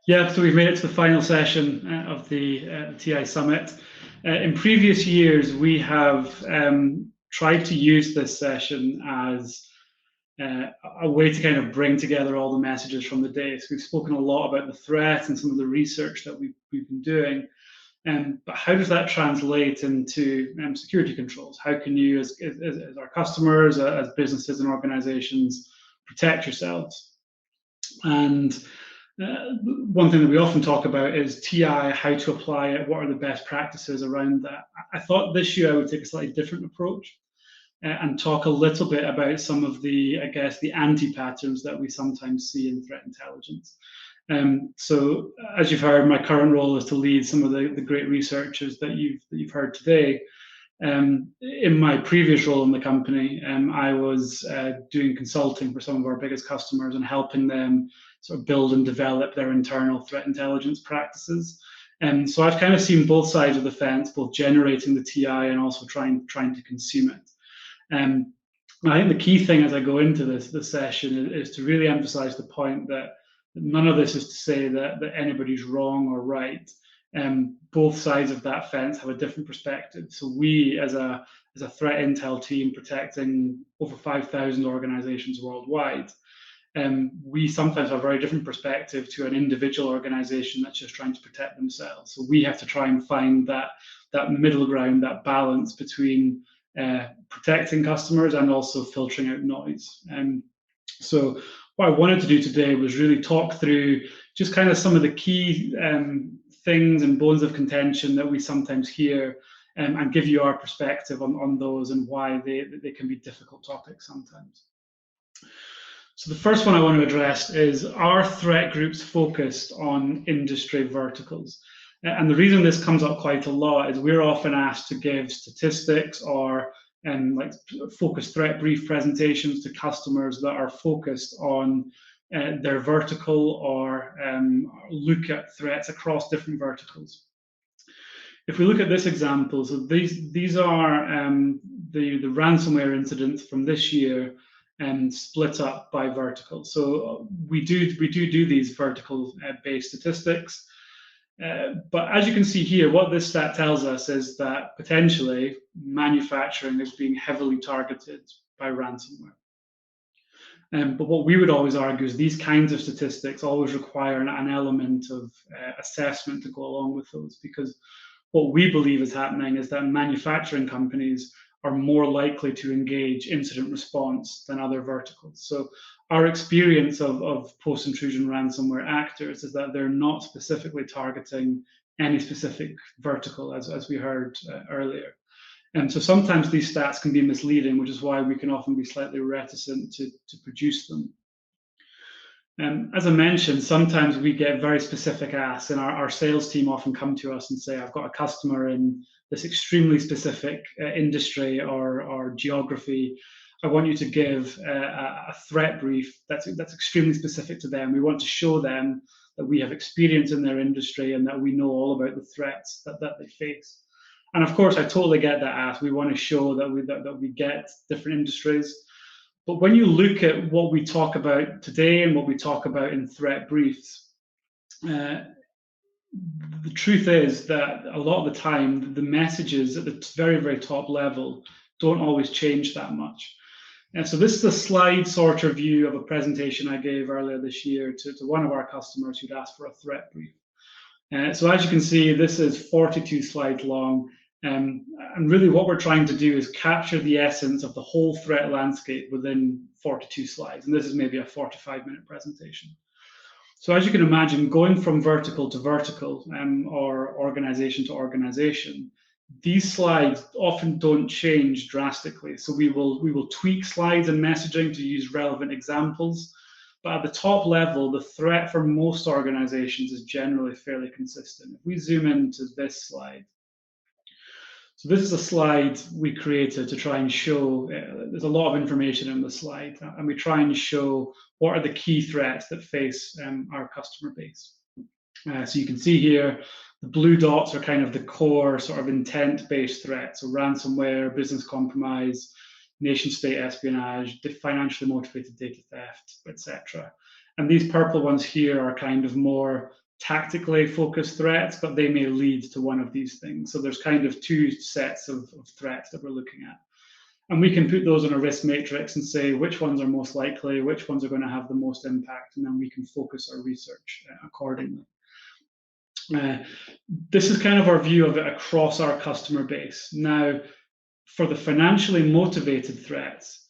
Yeah, so we've made it to the final session of the TI Summit. In previous years, we have tried to use this session as a way to kind of bring together all the messages from the day. So we've spoken a lot about the threat and some of the research that we've been doing. But how does that translate into security controls? How can you, as our customers, as businesses and organizations, protect yourselves? And one thing that we often talk about is TI, how to apply it, what are the best practices around that. I thought this year I would take a slightly different approach and talk a little bit about some of the, I guess, the anti-patterns that we sometimes see in threat intelligence. So as you've heard, my current role is to lead some of the great researchers that you've heard today. In my previous role in the company, I was doing consulting for some of our biggest customers and helping them sort of build and develop their internal threat intelligence practices. And so I've kind of seen both sides of the fence, both generating the TI and also trying to consume it. I think the key thing as I go into this session is to really emphasize the point that none of this is to say that anybody's wrong or right. Both sides of that fence have a different perspective. So we, as a threat intel team protecting over 5,000 organizations worldwide, we sometimes have a very different perspective to an individual organization that's just trying to protect themselves. So we have to try and find that middle ground, that balance between protecting customers and also filtering out noise. So what I wanted to do today was really talk through just kind of some of the key things and bones of contention that we sometimes hear, and give you our perspective on those and why they can be difficult topics sometimes. So the first one I want to address is, are threat groups focused on industry verticals? And the reason this comes up quite a lot is we're often asked to give statistics or like focused threat brief presentations to customers that are focused on their vertical or look at threats across different verticals. If we look at this example, so these are the ransomware incidents from this year and split up by vertical. So we do these vertical based statistics. But as you can see here, what this stat tells us is that potentially manufacturing is being heavily targeted by ransomware. But what we would always argue is these kinds of statistics always require an element of assessment to go along with those, because what we believe is happening is that manufacturing companies are more likely to engage incident response than other verticals. So our experience of post-intrusion ransomware actors is that they're not specifically targeting any specific vertical, as we heard earlier. And so sometimes these stats can be misleading, which is why we can often be slightly reticent to produce them. As I mentioned, sometimes we get very specific asks, and our sales team often come to us and say, I've got a customer in this extremely specific industry or geography. I want you to give a threat brief that's extremely specific to them. We want to show them that we have experience in their industry and that we know all about the threats that they face. And of course, I totally get that ask. We want to show that we get different industries. But when you look at what we talk about today and what we talk about in threat briefs, the truth is that a lot of the time, the messages at the very, very top level don't always change that much. And so this is a slide sorter view of a presentation I gave earlier this year to one of our customers who'd asked for a threat brief. So as you can see, this is 42 slides long. And really what we're trying to do is capture the essence of the whole threat landscape within 42 slides. And this is maybe a 45-minute presentation. So as you can imagine, going from vertical to vertical or organization to organization, these slides often don't change drastically. So we will tweak slides and messaging to use relevant examples. But at the top level, the threat for most organizations is generally fairly consistent. If we zoom into this slide, so this is a slide we created to try and show, there's a lot of information in the slide, and we try and show what are the key threats that face our customer base. So you can see here, the blue dots are kind of the core sort of intent-based threats, so ransomware, business compromise, nation-state espionage, financially motivated data theft, etc. And these purple ones here are kind of more tactically focused threats, but they may lead to one of these things. So there's kind of two sets of threats that we're looking at. And we can put those on a risk matrix and say which ones are most likely, which ones are going to have the most impact, and then we can focus our research accordingly. This is kind of our view of it across our customer base. Now, for the financially motivated threats,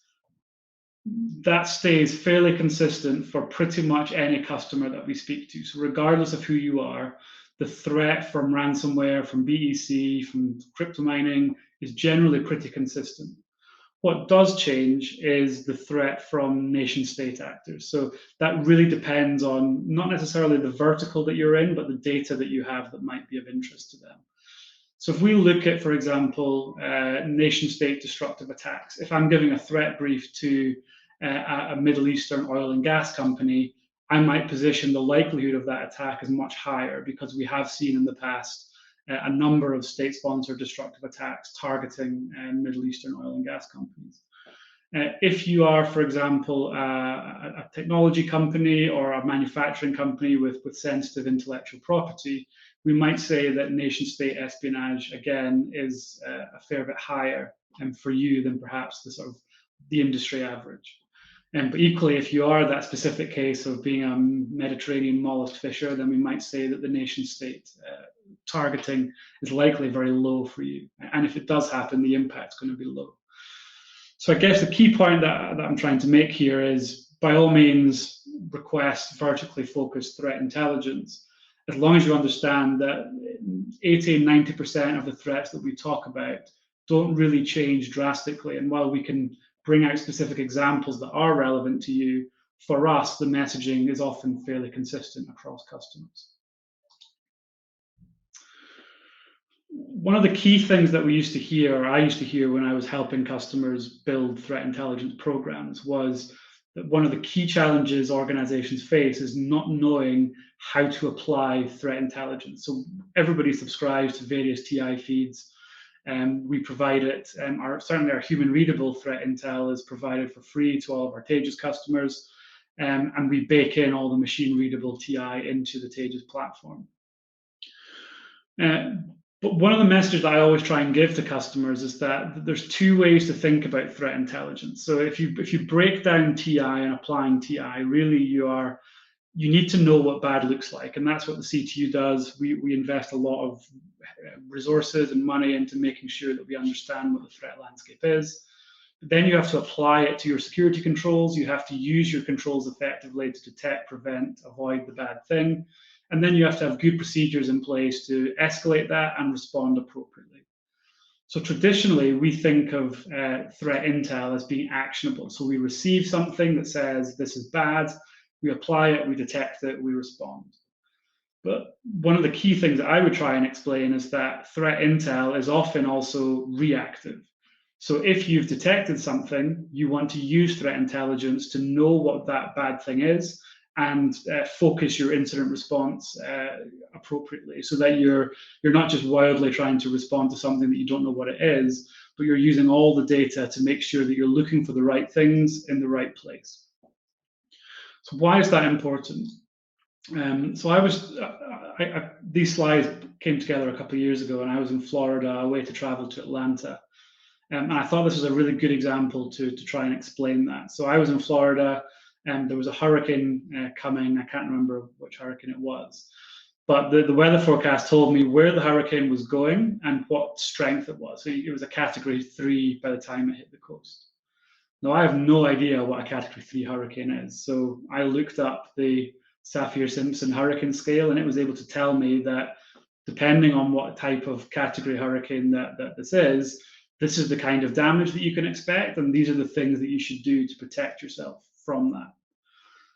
that stays fairly consistent for pretty much any customer that we speak to. So regardless of who you are, the threat from ransomware, from BEC, from crypto mining is generally pretty consistent. What does change is the threat from nation state actors. So that really depends on not necessarily the vertical that you're in, but the data that you have that might be of interest to them. So if we look at, for example, nation state destructive attacks, if I'm giving a threat brief to a Middle Eastern oil and gas company, I might position the likelihood of that attack as much higher because we have seen in the past a number of state-sponsored destructive attacks targeting Middle Eastern oil and gas companies. If you are, for example, a technology company or a manufacturing company with sensitive intellectual property, we might say that nation-state espionage, again, is a fair bit higher for you than perhaps the industry average. But equally, if you are that specific case of being a Mediterranean mollusk fisher, then we might say that the nation-state targeting is likely very low for you. And if it does happen, the impact's going to be low. So I guess the key point that I'm trying to make here is, by all means, request vertically focused threat intelligence, as long as you understand that 80 and 90% of the threats that we talk about don't really change drastically. And while we can bring out specific examples that are relevant to you, for us, the messaging is often fairly consistent across customers. One of the key things that we used to hear, or I used to hear when I was helping customers build threat intelligence programs, was that one of the key challenges organizations face is not knowing how to apply threat intelligence. So everybody subscribes to various TI feeds. We provide it, certainly our human readable threat intel is provided for free to all of our Taegis customers, and we bake in all the machine readable TI into the Taegis platform. But one of the messages that I always try and give to customers is that there's two ways to think about threat intelligence. So if you break down TI and applying TI, really you need to know what bad looks like, and that's what the CTU does. We invest a lot of resources and money into making sure that we understand what the threat landscape is. But then you have to apply it to your security controls. You have to use your controls effectively to detect, prevent, avoid the bad thing. And then you have to have good procedures in place to escalate that and respond appropriately. So traditionally, we think of threat intel as being actionable. So we receive something that says this is bad, we apply it, we detect it, we respond. But one of the key things that I would try and explain is that threat intel is often also reactive. So if you've detected something, you want to use threat intelligence to know what that bad thing is and focus your incident response appropriately, so that you're not just wildly trying to respond to something that you don't know what it is, but you're using all the data to make sure that you're looking for the right things in the right place. So why is that important? These slides came together a couple of years ago, and I was in Florida, away to travel to Atlanta. And I thought this was a really good example to try and explain that. So I was in Florida, and there was a hurricane coming. I can't remember which hurricane it was, but the weather forecast told me where the hurricane was going and what strength it was. So it was a Category 3 by the time it hit the coast. Now, I have no idea what a Category 3 hurricane is. So I looked up the Saffir-Simpson hurricane scale, and it was able to tell me that depending on what type of category hurricane that this is the kind of damage that you can expect, and these are the things that you should do to protect yourself from that.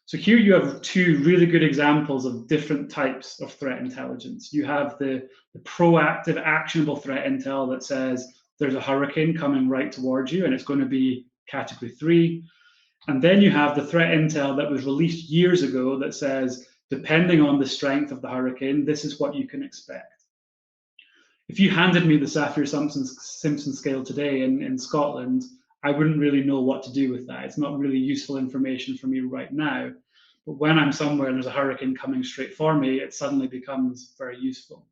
So here you have two really good examples of different types of threat intelligence. You have the proactive, actionable threat intel that says there's a hurricane coming right towards you, and it's going to be Category 3. And then you have the threat intel that was released years ago that says, depending on the strength of the hurricane, this is what you can expect. If you handed me the Saffir-Simpson scale today in Scotland, I wouldn't really know what to do with that. It's not really useful information for me right now. But when I'm somewhere and there's a hurricane coming straight for me, it suddenly becomes very useful.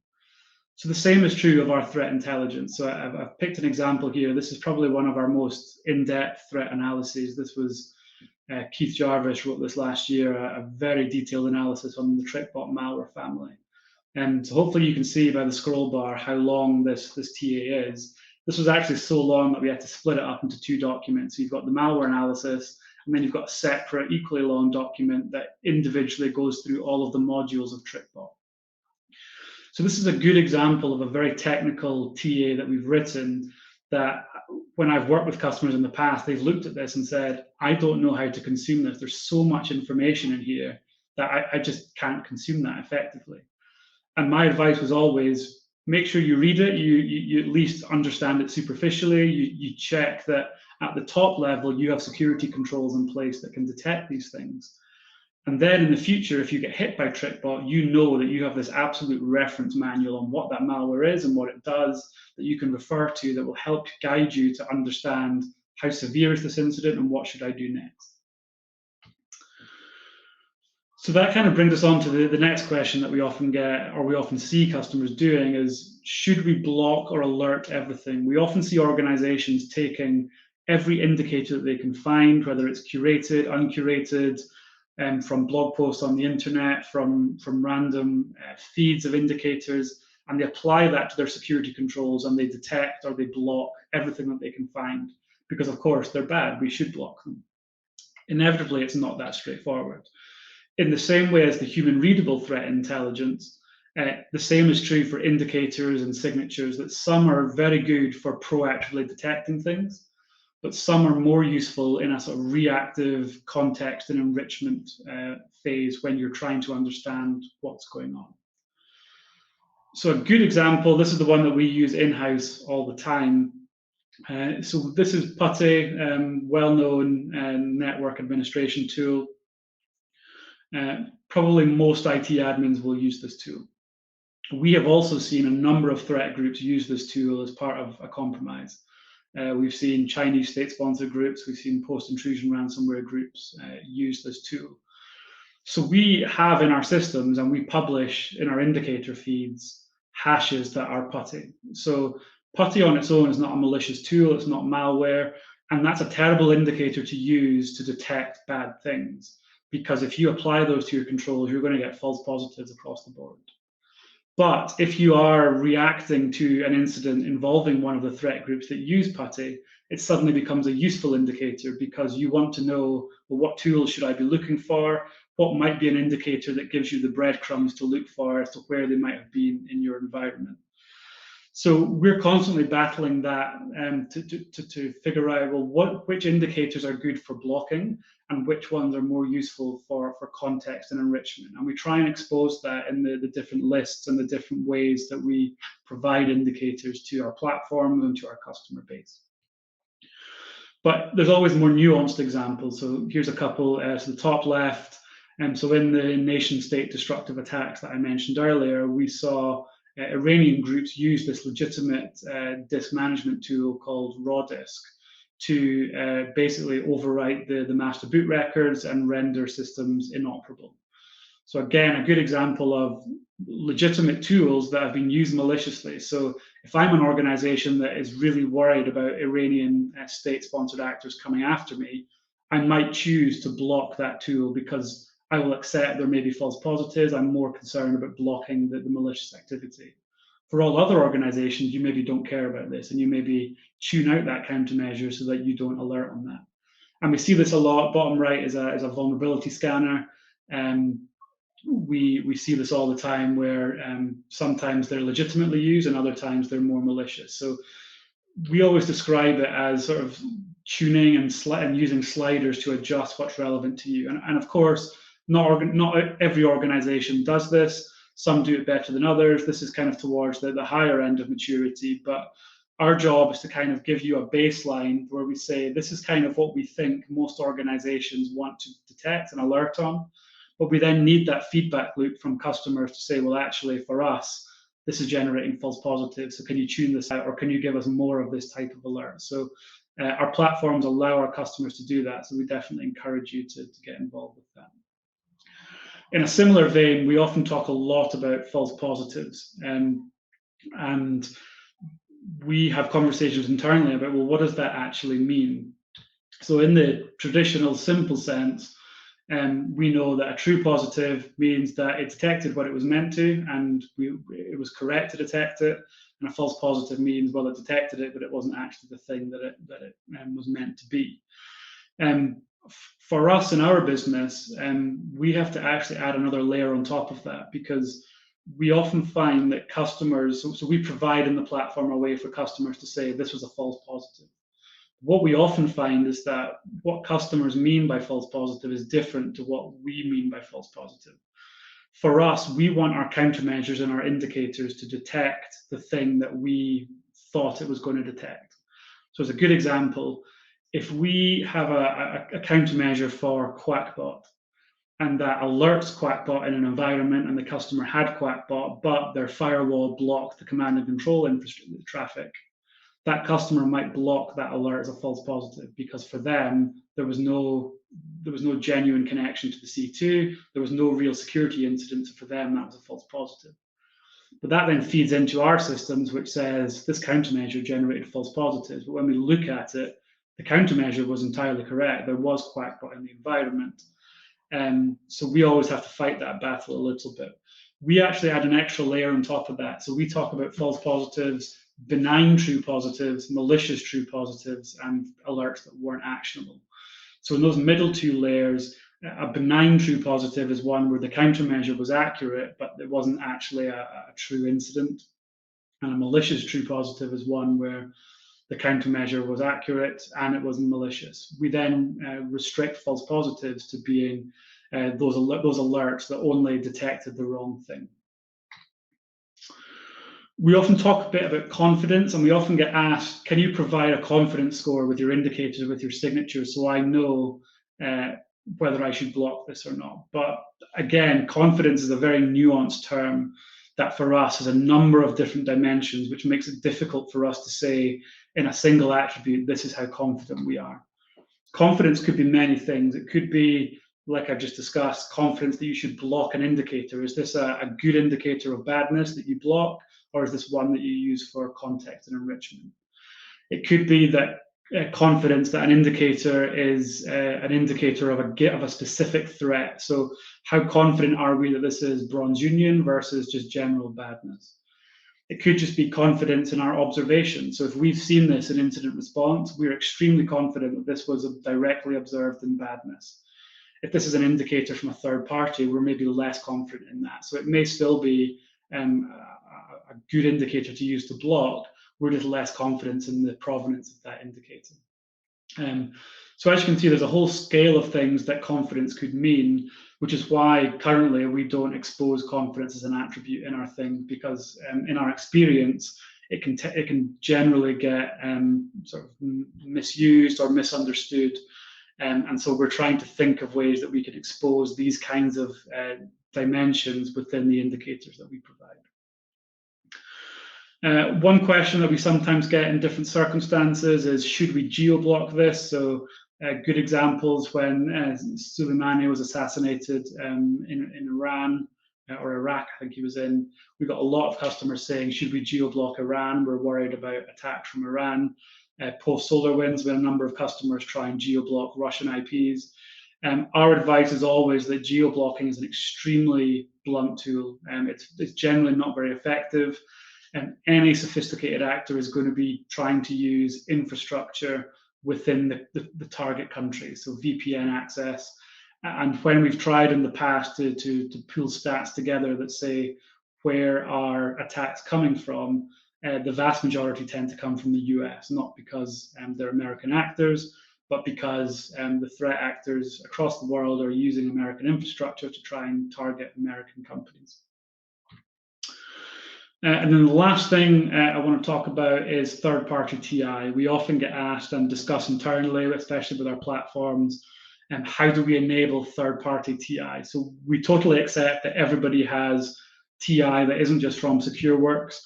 So the same is true of our threat intelligence. So I've picked an example here. This is probably one of our most in-depth threat analyses. This was Keith Jarvis wrote this last year, a very detailed analysis on the TrickBot malware family. And so hopefully you can see by the scroll bar how long this TA is. This was actually so long that we had to split it up into 2 documents. So you've got the malware analysis, and then you've got a separate, equally long document that individually goes through all of the modules of TrickBot. So this is a good example of a very technical TA that we've written that when I've worked with customers in the past, they've looked at this and said, I don't know how to consume this. There's so much information in here that I just can't consume that effectively. And my advice was always, make sure you read it, you at least understand it superficially, you check that at the top level, you have security controls in place that can detect these things. And then in the future, if you get hit by TrickBot, you know that you have this absolute reference manual on what that malware is and what it does that you can refer to that will help guide you to understand how severe is this incident and what should I do next. So that kind of brings us on to the next question that we often get, or we often see customers doing, is should we block or alert everything? We often see organizations taking every indicator that they can find, whether it's curated, uncurated, from blog posts on the internet, from random feeds of indicators, and they apply that to their security controls and they detect or they block everything that they can find. Because of course they're bad, we should block them. Inevitably, it's not that straightforward. In the same way as the human readable threat intelligence, the same is true for indicators and signatures, that some are very good for proactively detecting things, but some are more useful in a sort of reactive context and enrichment phase when you're trying to understand what's going on. So a good example, this is the one that we use in-house all the time. So this is PuTTY, well-known network administration tool. Probably most IT admins will use this tool. We have also seen a number of threat groups use this tool as part of a compromise. We've seen Chinese state-sponsored groups, we've seen post-intrusion ransomware groups use this tool. So we have in our systems, and we publish in our indicator feeds, hashes that are PuTTY. So PuTTY on its own is not a malicious tool, it's not malware, and that's a terrible indicator to use to detect bad things. Because if you apply those to your controls, you're going to get false positives across the board. But if you are reacting to an incident involving one of the threat groups that use PuTTY, it suddenly becomes a useful indicator because you want to know, well, what tools should I be looking for? What might be an indicator that gives you the breadcrumbs to look for as to where they might have been in your environment. So we're constantly battling that to figure out, well, which indicators are good for blocking and which ones are more useful for context and enrichment. And we try and expose that in the different lists and the different ways that we provide indicators to our platforms and to our customer base. But there's always more nuanced examples. So here's a couple. So the top left, so in the nation-state destructive attacks that I mentioned earlier, we saw Iranian groups use this legitimate disk management tool called raw disk to basically overwrite the master boot records and render systems inoperable. So again, a good example of legitimate tools that have been used maliciously. So if I'm an organization that is really worried about Iranian state-sponsored actors coming after me, I might choose to block that tool because I will accept there may be false positives. I'm more concerned about blocking the malicious activity. For all other organizations, you maybe don't care about this and you maybe tune out that countermeasure so that you don't alert on that. And we see this a lot. Bottom right is a vulnerability scanner. We see this all the time where sometimes they're legitimately used and other times they're more malicious. So we always describe it as sort of tuning and using sliders to adjust what's relevant to you. And of course, not every organization does this. Some do it better than others. This is kind of towards the higher end of maturity, but our job is to kind of give you a baseline where we say, this is kind of what we think most organizations want to detect and alert on. But we then need that feedback loop from customers to say, well, actually, for us, this is generating false positives. So can you tune this out or can you give us more of this type of alert? So our platforms allow our customers to do that. So we definitely encourage you to get involved with that. In a similar vein, we often talk a lot about false positives, and we have conversations internally about, well, what does that actually mean? So in the traditional simple sense, we know that a true positive means that it detected what it was meant to, and it was correct to detect it. And a false positive means, well, it detected it, but it wasn't actually the thing that it was meant to be. For us in our business, we have to actually add another layer on top of that, because we often find that customers, so we provide in the platform a way for customers to say this was a false positive. What we often find is that what customers mean by false positive is different to what we mean by false positive. For us, we want our countermeasures and our indicators to detect the thing that we thought it was going to detect. So as a good example, if we have a countermeasure for Quackbot, and that alerts Quackbot in an environment, and the customer had Quackbot, but their firewall blocked the command and control infrastructure traffic, that customer might block that alert as a false positive, because for them there was no genuine connection to the C2, there was no real security incident, so for them that was a false positive. But that then feeds into our systems, which says this countermeasure generated false positives, but when we look at it, the countermeasure was entirely correct. There was Quackbot in the environment. So we always have to fight that battle a little bit. We actually add an extra layer on top of that. So we talk about false positives, benign true positives, malicious true positives, and alerts that weren't actionable. So in those middle two layers, a benign true positive is one where the countermeasure was accurate, but it wasn't actually a true incident. And a malicious true positive is one where the countermeasure was accurate and it wasn't malicious. We then restrict false positives to being those alerts that only detected the wrong thing. We often talk a bit about confidence, and we often get asked, can you provide a confidence score with your indicators, with your signatures, so I know whether I should block this or not? But again, confidence is a very nuanced term that for us has a number of different dimensions, which makes it difficult for us to say in a single attribute, this is how confident we are. Confidence could be many things. It could be, like I've just discussed, confidence that you should block an indicator. Is this a good indicator of badness that you block, or is this one that you use for context and enrichment? It could be that confidence that an indicator is an indicator of a specific threat. So how confident are we that this is Bronze Union versus just general badness? It could just be confidence in our observation. So if we've seen this in incident response, we're extremely confident that this was directly observed in badness. If this is an indicator from a third party, we're maybe less confident in that. So it may still be a good indicator to use to block. We're just less confident in the provenance of that indicator. So as you can see, there's a whole scale of things that confidence could mean, which is why currently we don't expose confidence as an attribute in our thing, because in our experience, it can generally get sort of misused or misunderstood. And so we're trying to think of ways that we can expose these kinds of dimensions within the indicators that we provide. One question that we sometimes get in different circumstances is, should we geo-block this? So good examples when Soleimani was assassinated in Iran, or Iraq, I think he was in. We got a lot of customers saying, should we geo-block Iran? We're worried about attacks from Iran. Post SolarWinds, we had a number of customers try and geo-block Russian IPs. Our advice is always that geo-blocking is an extremely blunt tool. It's generally not very effective. And any sophisticated actor is going to be trying to use infrastructure within the target country, so VPN access. And when we've tried in the past to pull stats together that say where are attacks coming from, the vast majority tend to come from the US, not because they're American actors, but because the threat actors across the world are using American infrastructure to try and target American companies. And then the last thing I want to talk about is third-party TI. We often get asked and discuss internally, especially with our platforms, how do we enable third-party TI? So we totally accept that everybody has TI that isn't just from Secureworks.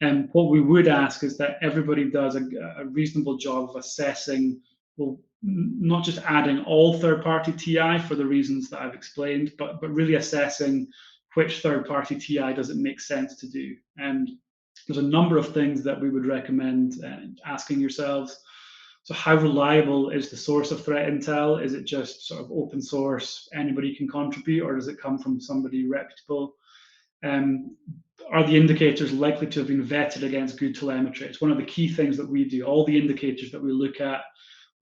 And what we would ask is that everybody does a reasonable job of assessing, well, not just adding all third-party TI for the reasons that I've explained, but really assessing which third-party TI does it make sense to do. And there's a number of things that we would recommend asking yourselves. So how reliable is the source of threat intel? Is it just sort of open source, anybody can contribute, or does it come from somebody reputable? Are the indicators likely to have been vetted against good telemetry? It's one of the key things that we do. All the indicators that we look at,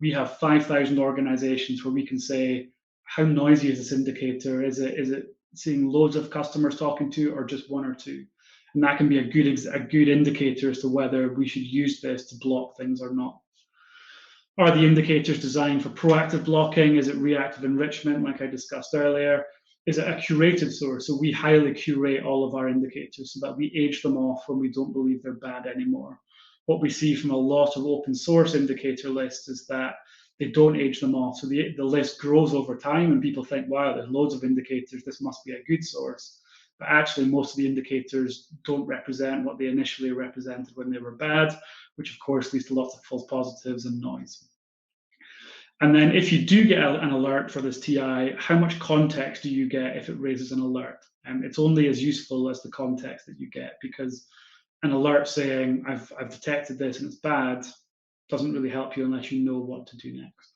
we have 5,000 organizations where we can say, how noisy is this indicator? Is it seeing loads of customers talking to, or just one or two? And that can be a good indicator as to whether we should use this to block things or not. Are the indicators designed for proactive blocking? Is it reactive enrichment, like I discussed earlier? Is it a curated source? So we highly curate all of our indicators so that we age them off when we don't believe they're bad anymore. What we see from a lot of open source indicator lists is that they don't age them off. So the list grows over time and people think, wow, there's loads of indicators, this must be a good source. But actually, most of the indicators don't represent what they initially represented when they were bad, which of course leads to lots of false positives and noise. And then if you do get an alert for this TI, how much context do you get if it raises an alert? It's only as useful as the context that you get, because an alert saying, I've detected this and it's bad, doesn't really help you unless you know what to do next.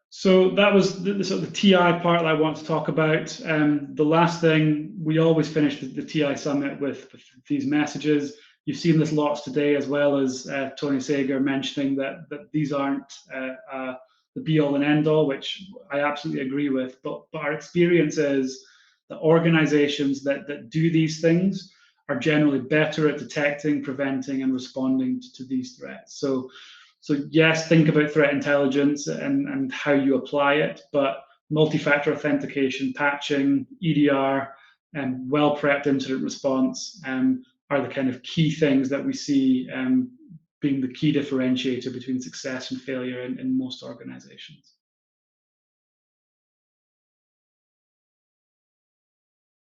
So that was the sort of the TI part that I want to talk about. The last thing, we always finish the TI Summit with these messages. You've seen this lots today, as well as Tony Sager mentioning that these aren't the be-all and end-all, which I absolutely agree with. But our experience is that organizations that do these things are generally better at detecting, preventing, and responding to these threats. So yes, think about threat intelligence and how you apply it, but multi-factor authentication, patching, EDR, and well-prepped incident response are the kind of key things that we see being the key differentiator between success and failure in most organizations.